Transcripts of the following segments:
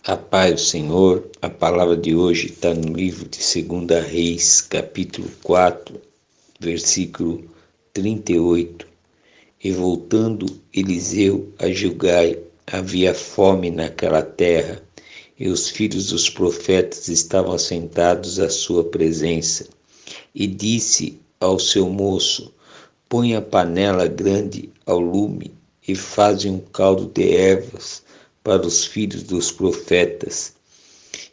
A paz do Senhor, a palavra de hoje está no livro de 2 Reis, capítulo 4, versículo 38. E voltando Eliseu a Gilgai, havia fome naquela terra, e os filhos dos profetas estavam assentados à sua presença. E disse ao seu moço: põe a panela grande ao lume e faze um caldo de ervas para os filhos dos profetas.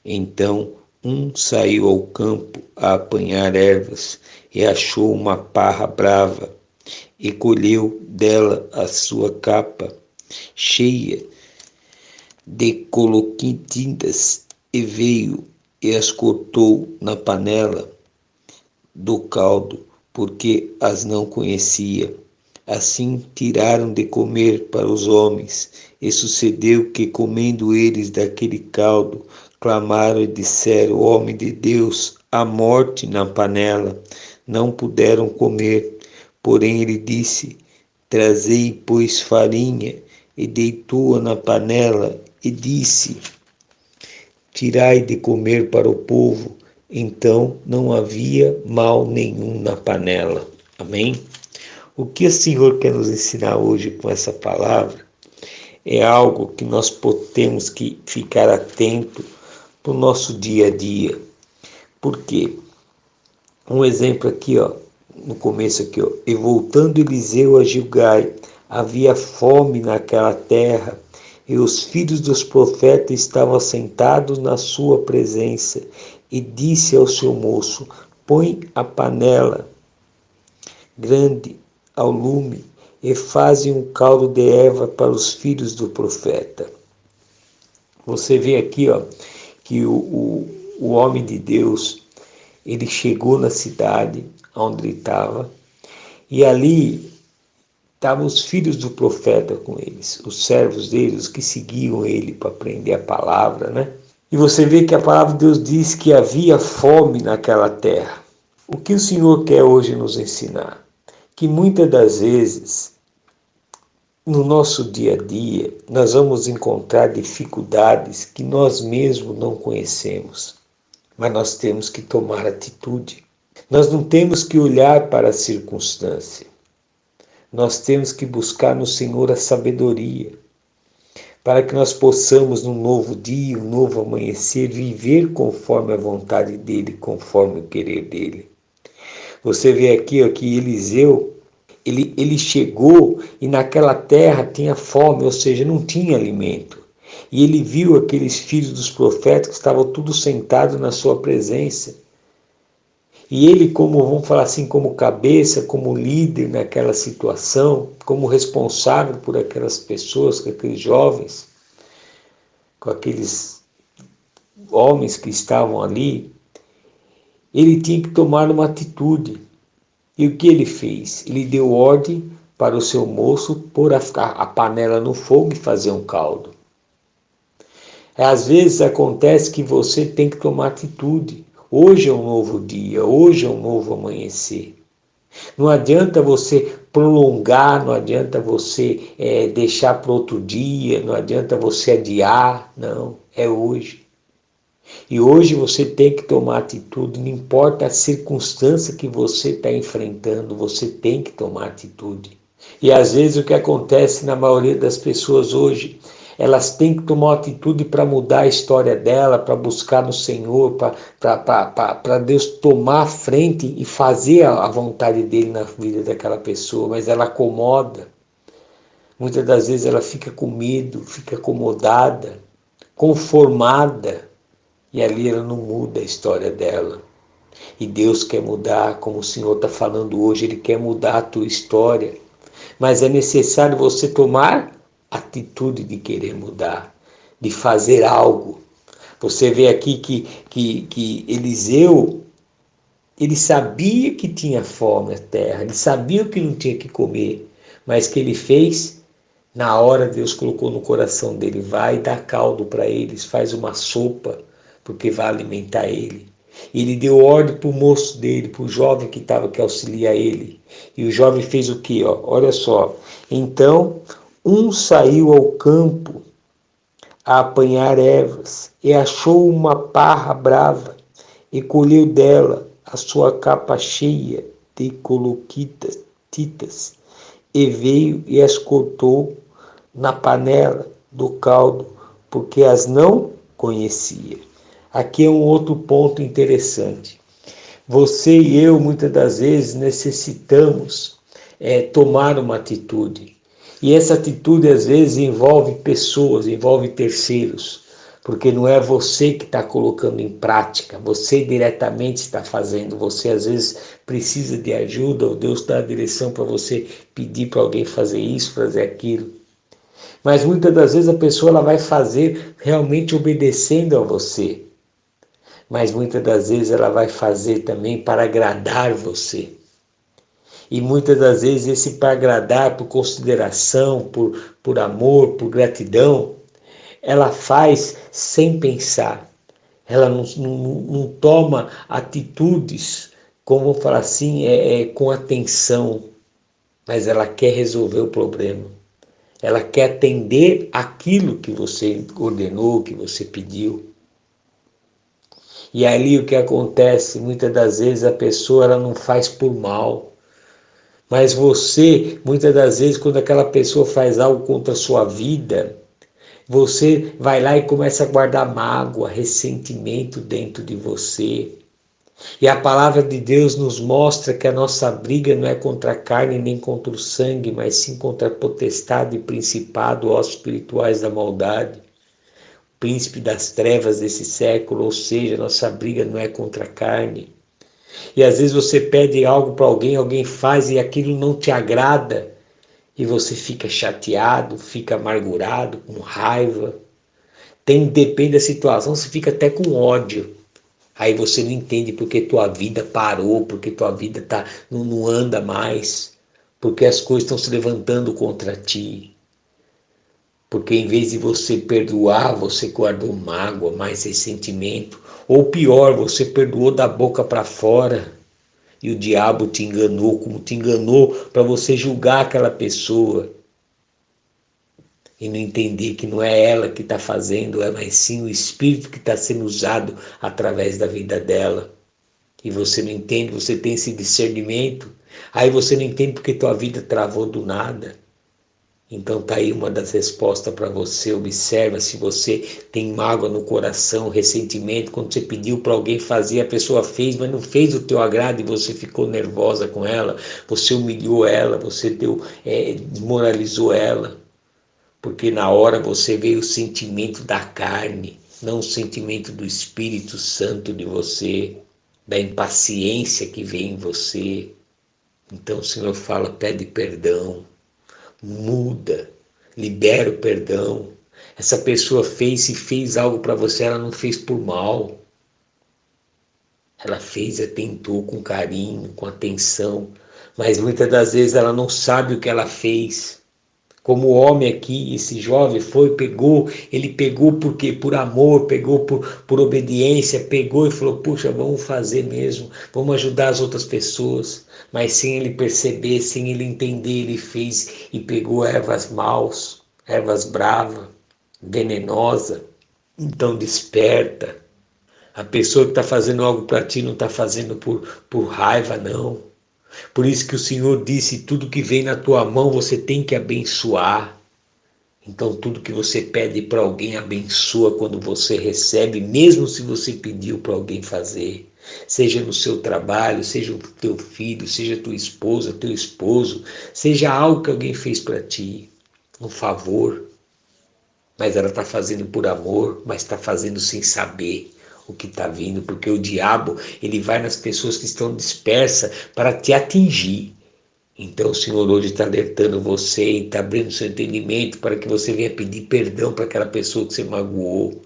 Então um saiu ao campo a apanhar ervas e achou uma parra brava e colheu dela a sua capa cheia de coloquitintas e veio e as cortou na panela do caldo, porque as não conhecia. Assim tiraram de comer para os homens, e sucedeu que, comendo eles daquele caldo, clamaram e disseram: homem de Deus, a morte na panela. Não puderam comer. Porém ele disse: trazei, pois, farinha, e deitou-a na panela, e disse: tirai de comer para o povo. Então não havia mal nenhum na panela. Amém? O que o Senhor quer nos ensinar hoje com essa palavra é algo que nós temos que ficar atento para o nosso dia a dia. Por quê? Um exemplo aqui, no começo aqui, e voltando Eliseu a Gilgai, havia fome naquela terra, e os filhos dos profetas estavam assentados na sua presença, e disse ao seu moço: põe a panela grande ao lume e faze um caldo de erva para os filhos do profeta. Você vê aqui, que o homem de Deus, ele chegou na cidade onde ele estava, e ali estavam os filhos do profeta com eles, os servos deles, os que seguiam ele para aprender a palavra, né? E você vê que a palavra de Deus diz que havia fome naquela terra. O que o Senhor quer hoje nos ensinar? Que muitas das vezes, no nosso dia a dia, nós vamos encontrar dificuldades que nós mesmos não conhecemos, mas nós temos que tomar atitude. Nós não temos que olhar para a circunstância. Nós temos que buscar no Senhor a sabedoria, para que nós possamos, num novo dia, um novo amanhecer, viver conforme a vontade dEle, conforme o querer dEle. Você vê aqui que Eliseu, ele chegou e naquela terra tinha fome, ou seja, não tinha alimento. E ele viu aqueles filhos dos profetas que estavam todos sentados na sua presença. E ele, como, vamos falar assim, como cabeça, como líder naquela situação, como responsável por aquelas pessoas, com aqueles jovens, com aqueles homens que estavam ali, ele tinha que tomar uma atitude. E o que ele fez? Ele deu ordem para o seu moço pôr a panela no fogo e fazer um caldo. Às vezes acontece que você tem que tomar atitude. Hoje é um novo dia, hoje é um novo amanhecer. Não adianta você prolongar, não adianta você deixar para outro dia, não adianta você adiar, não, é hoje. E hoje você tem que tomar atitude, não importa a circunstância que você está enfrentando, você tem que tomar atitude. E às vezes o que acontece na maioria das pessoas hoje, elas têm que tomar atitude para mudar a história dela, para buscar no Senhor, para Deus tomar a frente e fazer a vontade dele na vida daquela pessoa, mas ela acomoda. Muitas das vezes ela fica com medo, fica acomodada, conformada, e ali ela não muda a história dela. E Deus quer mudar, como o Senhor está falando hoje, Ele quer mudar a tua história. Mas é necessário você tomar atitude de querer mudar, de fazer algo. Você vê aqui que Eliseu, ele sabia que tinha fome na terra, ele sabia que não tinha que comer, mas que ele fez, na hora Deus colocou no coração dele: vai dar caldo para eles, faz uma sopa, porque vai alimentar ele. Ele deu ordem para o moço dele, para o jovem que estava que auxilia ele. E o jovem fez o quê? Olha só. Então, um saiu ao campo a apanhar ervas, e achou uma parra brava, e colheu dela a sua capa cheia de coloquitas, e veio e as cortou na panela do caldo, porque as não conhecia. Aqui é um outro ponto interessante. Você e eu, muitas das vezes, necessitamos tomar uma atitude. E essa atitude, às vezes, envolve pessoas, envolve terceiros, porque não é você que está colocando em prática, você diretamente está fazendo, você às vezes precisa de ajuda, ou Deus dá a direção para você pedir para alguém fazer isso, fazer aquilo. Mas muitas das vezes a pessoa ela vai fazer realmente obedecendo a você, mas muitas das vezes ela vai fazer também para agradar você. E muitas das vezes esse para agradar, por consideração, por amor, por gratidão, ela faz sem pensar. Ela não toma atitudes, como vou falar assim, com atenção, mas ela quer resolver o problema. Ela quer atender aquilo que você ordenou, que você pediu. E ali o que acontece, muitas das vezes a pessoa ela não faz por mal. Mas você, muitas das vezes, quando aquela pessoa faz algo contra a sua vida, você vai lá e começa a guardar mágoa, ressentimento dentro de você. E a palavra de Deus nos mostra que a nossa briga não é contra a carne nem contra o sangue, mas sim contra a potestade e principado, ossos espirituais da maldade, príncipe das trevas desse século, ou seja, nossa briga não é contra a carne. E às vezes você pede algo para alguém, alguém faz e aquilo não te agrada, e você fica chateado, fica amargurado, com raiva. Depende da situação, você fica até com ódio. Aí você não entende porque tua vida parou, porque tua vida não anda mais, porque as coisas estão se levantando contra ti. Porque em vez de você perdoar, você guardou mágoa, mais ressentimento. Ou pior, você perdoou da boca para fora e o diabo te enganou, como te enganou para você julgar aquela pessoa e não entender que não é ela que está fazendo, mas sim o Espírito que está sendo usado através da vida dela. E você não entende, você tem esse discernimento, aí você não entende porque tua vida travou do nada. Então tá aí uma das respostas para você. Observa se você tem mágoa no coração, ressentimento, quando você pediu para alguém fazer, a pessoa fez, mas não fez o teu agrado e você ficou nervosa com ela, você humilhou ela, você desmoralizou ela, porque na hora você veio o sentimento da carne, não o sentimento do Espírito Santo de você, da impaciência que vem em você. Então o Senhor fala, pede perdão, muda, libera o perdão. Essa pessoa se fez algo para você, ela não fez por mal. Ela fez, tentou com carinho, com atenção, mas muitas das vezes ela não sabe o que ela fez. Como o homem aqui, esse jovem ele pegou por quê? Por amor, pegou por obediência, pegou e falou, puxa, vamos fazer mesmo, vamos ajudar as outras pessoas. Mas sem ele perceber, sem ele entender, ele fez e pegou ervas maus, ervas bravas, venenosa. Então desperta. A pessoa que está fazendo algo para ti não está fazendo por raiva, não. Por isso que o Senhor disse, tudo que vem na tua mão você tem que abençoar. Então tudo que você pede para alguém, abençoa quando você recebe, mesmo se você pediu para alguém fazer. Seja no seu trabalho, seja o teu filho, seja tua esposa, teu esposo, seja algo que alguém fez para ti, um favor. Mas ela está fazendo por amor, mas está fazendo sem saber o que está vindo, porque o diabo ele vai nas pessoas que estão dispersas para te atingir. Então o Senhor hoje está alertando você e está abrindo seu entendimento para que você venha pedir perdão para aquela pessoa que você magoou,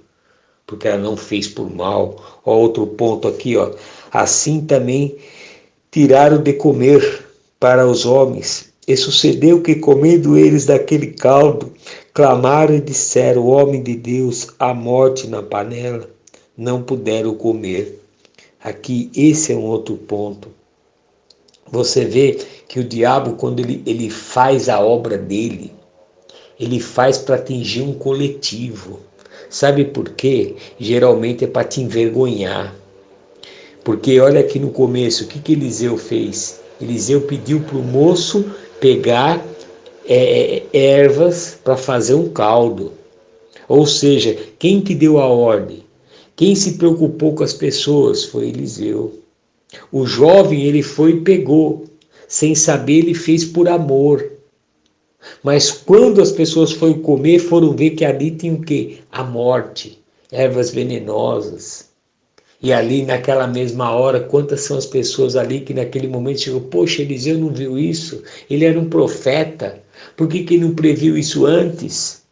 porque ela não fez por mal. Ó, outro ponto aqui, ó. Assim também tiraram de comer para os homens. E sucedeu que, comendo eles daquele caldo, clamaram e disseram, o homem de Deus, a morte na panela. Não puderam comer. Aqui, esse é um outro ponto. Você vê que o diabo, quando ele faz a obra dele, ele faz para atingir um coletivo. Sabe por quê? Geralmente é para te envergonhar. Porque olha aqui no começo, o que Eliseu fez? Eliseu pediu para o moço pegar ervas para fazer um caldo. Ou seja, quem que deu a ordem? Quem se preocupou com as pessoas foi Eliseu. O jovem, ele foi e pegou. Sem saber, ele fez por amor. Mas quando as pessoas foram comer, foram ver que ali tinha o quê? A morte, ervas venenosas. E ali naquela mesma hora, quantas são as pessoas ali que naquele momento chegou, poxa, Eliseu não viu isso? Ele era um profeta. Por que ele não previu isso antes?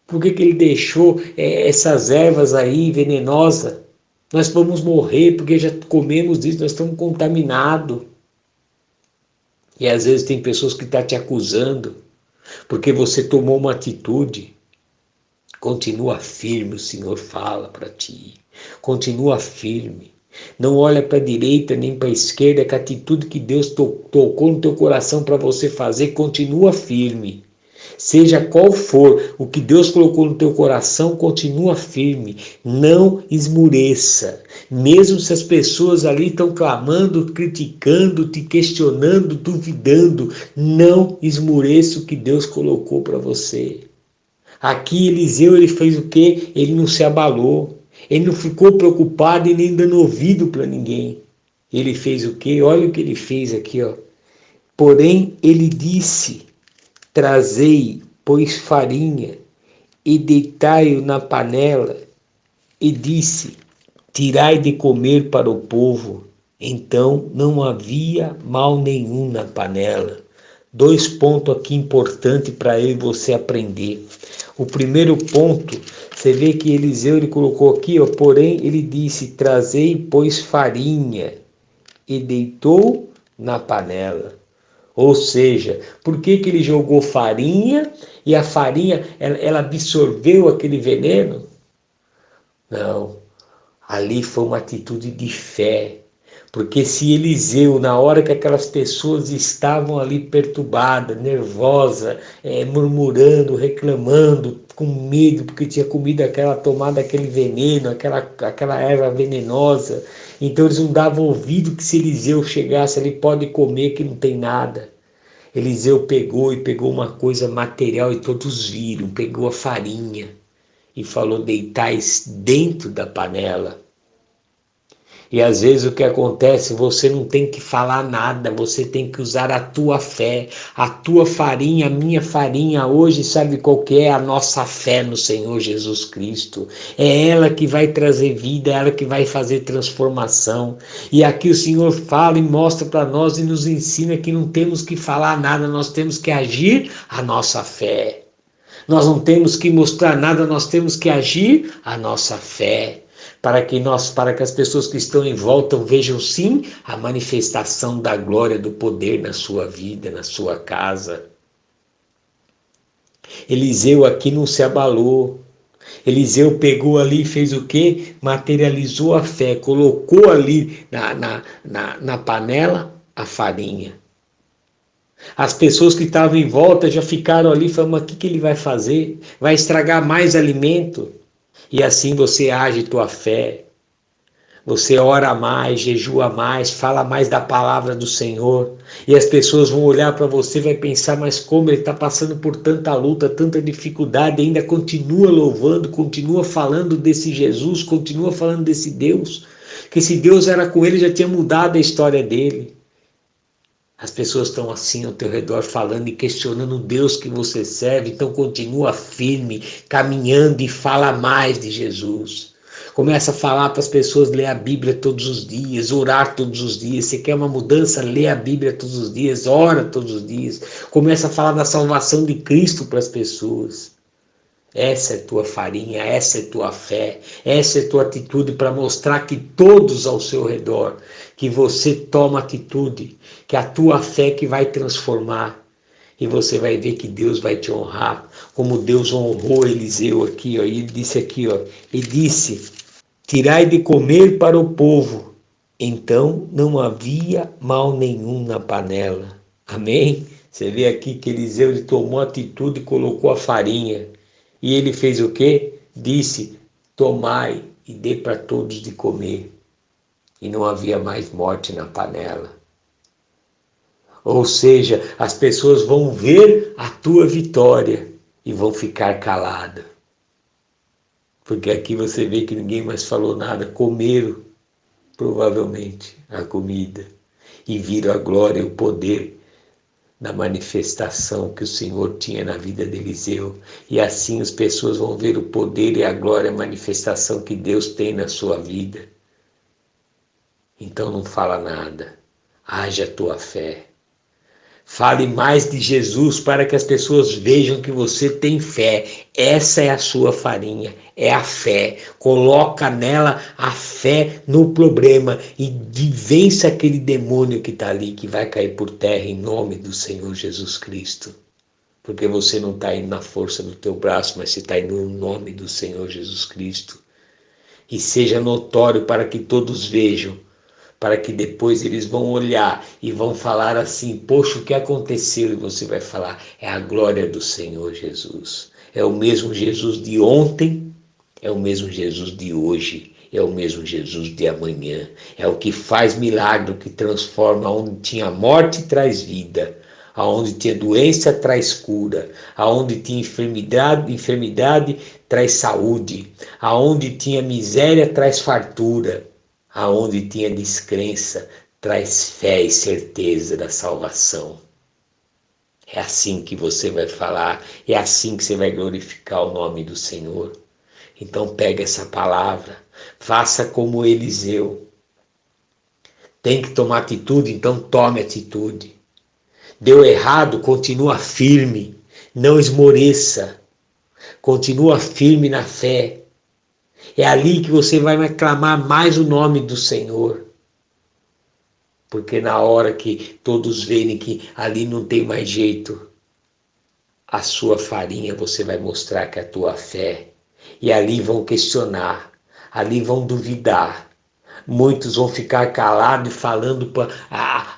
Por que ele deixou essas ervas aí venenosas? Nós vamos morrer porque já comemos isso, nós estamos contaminados. E às vezes tem pessoas que estão te acusando porque você tomou uma atitude. Continua firme, o Senhor fala para ti. Continua firme. Não olha para a direita nem para a esquerda, que a atitude que Deus tocou no teu coração para você fazer, continua firme. Seja qual for o que Deus colocou no teu coração, continua firme. Não esmureça. Mesmo se as pessoas ali estão clamando, criticando, te questionando, duvidando, não esmureça o que Deus colocou para você. Aqui Eliseu, ele fez o quê? Ele não se abalou. Ele não ficou preocupado e nem dando ouvido para ninguém. Ele fez o quê? Olha o que ele fez aqui, ó. Porém, ele disse: trazei, pois, farinha e deitai-o na panela. E disse: tirai de comer para o povo. Então não havia mal nenhum na panela. 2 pontos aqui importantes para eu e você aprender. O primeiro ponto, você vê que Eliseu ele colocou aqui, ó, porém ele disse: trazei, pois, farinha, e deitou na panela. Ou seja, por que ele jogou farinha e a farinha ela absorveu aquele veneno? Não, ali foi uma atitude de fé. Porque se Eliseu, na hora que aquelas pessoas estavam ali perturbadas, nervosas, murmurando, reclamando, com medo, porque tinha comido tomado aquele veneno, aquela erva venenosa, então eles não davam ouvido que se Eliseu chegasse ali, pode comer que não tem nada. Eliseu pegou uma coisa material e todos viram, pegou a farinha e falou: deitais dentro da panela. E às vezes o que acontece, você não tem que falar nada, você tem que usar a tua fé, a tua farinha, a minha farinha hoje, sabe qual que é? A nossa fé no Senhor Jesus Cristo. É ela que vai trazer vida, é ela que vai fazer transformação. E aqui o Senhor fala e mostra para nós e nos ensina que não temos que falar nada, nós temos que agir a nossa fé. Nós não temos que mostrar nada, nós temos que agir a nossa fé. Para que as pessoas que estão em volta vejam sim a manifestação da glória, do poder na sua vida, na sua casa. Eliseu aqui não se abalou. Eliseu pegou ali e fez o quê? Materializou a fé, colocou ali na panela a farinha. As pessoas que estavam em volta já ficaram ali falando: mas o que ele vai fazer? Vai estragar mais alimento? E assim você age tua fé. Você ora mais, jejua mais, fala mais da palavra do Senhor. E as pessoas vão olhar para você e vai pensar: mas como ele está passando por tanta luta, tanta dificuldade, ainda continua louvando, continua falando desse Jesus, continua falando desse Deus. Que se Deus era com ele, já tinha mudado a história dele. As pessoas estão assim ao teu redor falando e questionando o Deus que você serve, então continua firme, caminhando e fala mais de Jesus. Começa a falar para as pessoas ler a Bíblia todos os dias, orar todos os dias. Você quer uma mudança? Lê a Bíblia todos os dias, ora todos os dias. Começa a falar da salvação de Cristo para as pessoas. Essa é tua farinha, essa é tua fé, essa é tua atitude para mostrar que todos ao seu redor, que você toma atitude, que a tua fé que vai transformar. E você vai ver que Deus vai te honrar, como Deus honrou Eliseu aqui, ó. E ele disse aqui, ó, e disse: tirai de comer para o povo. Então não havia mal nenhum na panela. Amém? Você vê aqui que Eliseu ele tomou atitude e colocou a farinha. E ele fez o quê? disse: tomai e dê para todos de comer. E não havia mais morte na panela. Ou seja, as pessoas vão ver a tua vitória e vão ficar caladas. Porque aqui você vê que ninguém mais falou nada, comeram provavelmente a comida e viram a glória e o poder da manifestação que o Senhor tinha na vida de Eliseu. E assim as pessoas vão ver o poder e a glória, a manifestação que Deus tem na sua vida. Então não fala nada, haja a tua fé. Fale mais de Jesus para que as pessoas vejam que você tem fé. Essa é a sua farinha, é a fé. Coloca nela a fé no problema e vença aquele demônio que está ali, que vai cair por terra em nome do Senhor Jesus Cristo. Porque você não está indo na força do teu braço, mas você está indo no nome do Senhor Jesus Cristo. E seja notório para que todos vejam, para que depois eles vão olhar e vão falar assim: poxa, o que aconteceu? E você vai falar: é a glória do Senhor Jesus. É o mesmo Jesus de ontem, é o mesmo Jesus de hoje, é o mesmo Jesus de amanhã. É o que faz milagre, o que transforma. Onde tinha morte, traz vida. Aonde tinha doença, traz cura. Aonde tinha enfermidade, traz saúde. Aonde tinha miséria, traz fartura. Aonde tinha descrença, traz fé e certeza da salvação. É assim que você vai falar, é assim que você vai glorificar o nome do Senhor. Então pega essa palavra, faça como Eliseu. Tem que tomar atitude, então tome atitude. Deu errado, continua firme, não esmoreça, continua firme na fé. É ali que você vai clamar mais o nome do Senhor. Porque na hora que todos verem que ali não tem mais jeito, a sua farinha você vai mostrar que é a tua fé. E ali vão questionar, ali vão duvidar. Muitos vão ficar calados e falando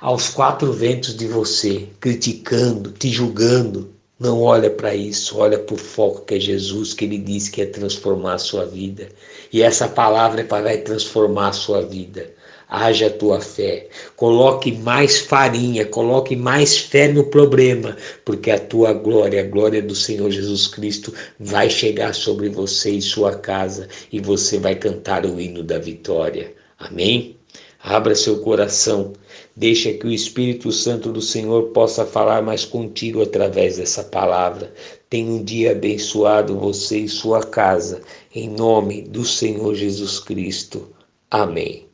aos quatro ventos de você, criticando, te julgando. Não olha para isso, olha para o foco que é Jesus, que ele disse que ia transformar a sua vida. E essa palavra vai transformar a sua vida. Haja a tua fé, coloque mais farinha, coloque mais fé no problema, porque a tua glória, a glória do Senhor Jesus Cristo vai chegar sobre você e sua casa e você vai cantar o hino da vitória. Amém? Abra seu coração, deixa que o Espírito Santo do Senhor possa falar mais contigo através dessa palavra. Tenha um dia abençoado você e sua casa, em nome do Senhor Jesus Cristo. Amém.